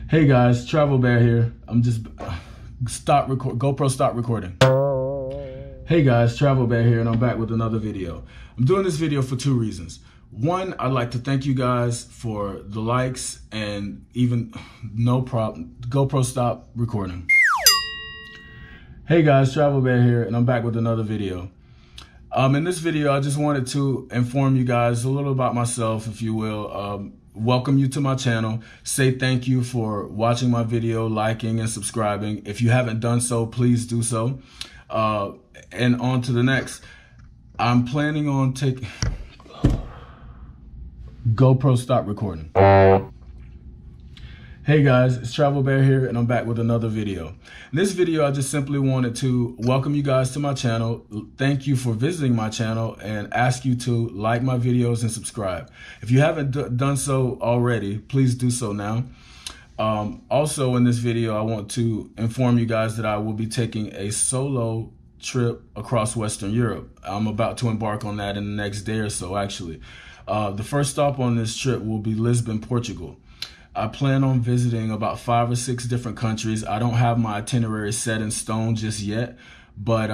Hey guys, Travel Bear here. I'm just GoPro stop recording. Hey guys, Travel Bear here, and I'm back with another video. I'm doing this video for two reasons. One, I'd like to thank you guys for the likes and even no problem. GoPro stop recording. Hey guys, Travel Bear here, and I'm back with another video. In this video, I just wanted to inform you guys a little about myself, if you will. Welcome you to my channel. Say thank you for watching my video, liking and subscribing. If you haven't done so, please do so. And on to the next. I'm planning on taking GoPro stop recording. Hey guys, it's Travel Bear here, and I'm back with another video. In this video, I just simply wanted to welcome you guys to my channel. Thank you for visiting my channel and ask you to like my videos and subscribe. If you haven't done so already, please do so now. Also in this video, I want to inform you guys that I will be taking a solo trip across Western Europe. I'm about to embark on that in the next day or so, actually. The first stop on this trip will be Lisbon, Portugal. I plan on visiting about 5 or 6 different countries. I don't have my itinerary set in stone just yet, but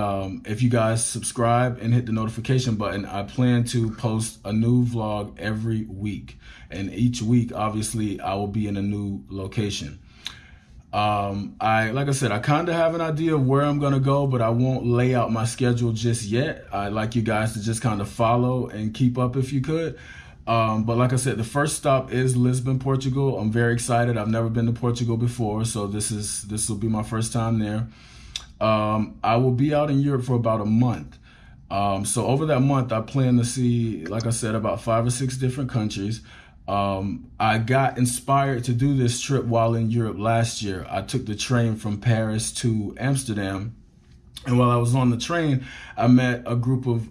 if you guys subscribe and hit the notification button, I plan to post a new vlog every week. And each week, obviously, I will be in a new location. Like I said, I kind of have an idea of where I'm going to go, but I won't lay out my schedule just yet. I'd like you guys to just kind of follow and keep up if you could. But like I said, the first stop is Lisbon, Portugal. I'm very excited. I've never been to Portugal before, so this will be my first time there. I will be out in Europe for about a month. So over that month, I plan to see, like I said, about 5 or 6 different countries. I got inspired to do this trip while in Europe last year. I took the train from Paris to Amsterdam. And while I was on the train, I met a group of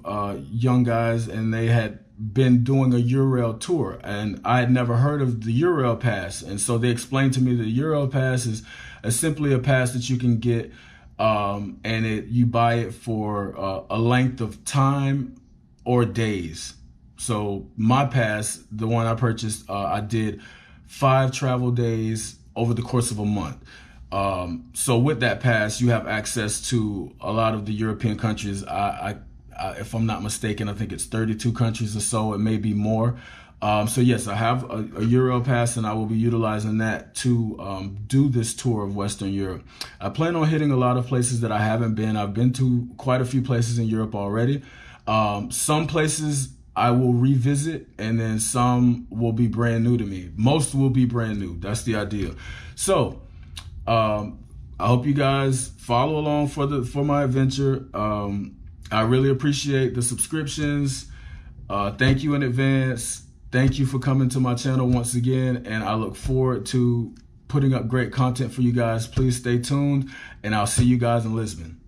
young guys, and they had been doing a Eurail tour, and I had never heard of the Eurail pass. And so they explained to me that the Eurail pass is simply a pass that you can get, and you buy it for a length of time or days. So my pass, the one I purchased, I did 5 travel days over the course of a month. So with that pass, you have access to a lot of the European countries. If I'm not mistaken, I think it's 32 countries or so. It may be more. So yes, I have a Euro pass, and I will be utilizing that to do this tour of Western Europe. I plan on hitting a lot of places that I haven't been. I've been to quite a few places in Europe already. Some places I will revisit, and then some will be brand new to me. Most will be brand new. That's the idea. So I hope you guys follow along for my adventure. I really appreciate the subscriptions. Thank you in advance. Thank you for coming to my channel once again, and I look forward to putting up great content for you guys. Please stay tuned, and I'll see you guys in Lisbon.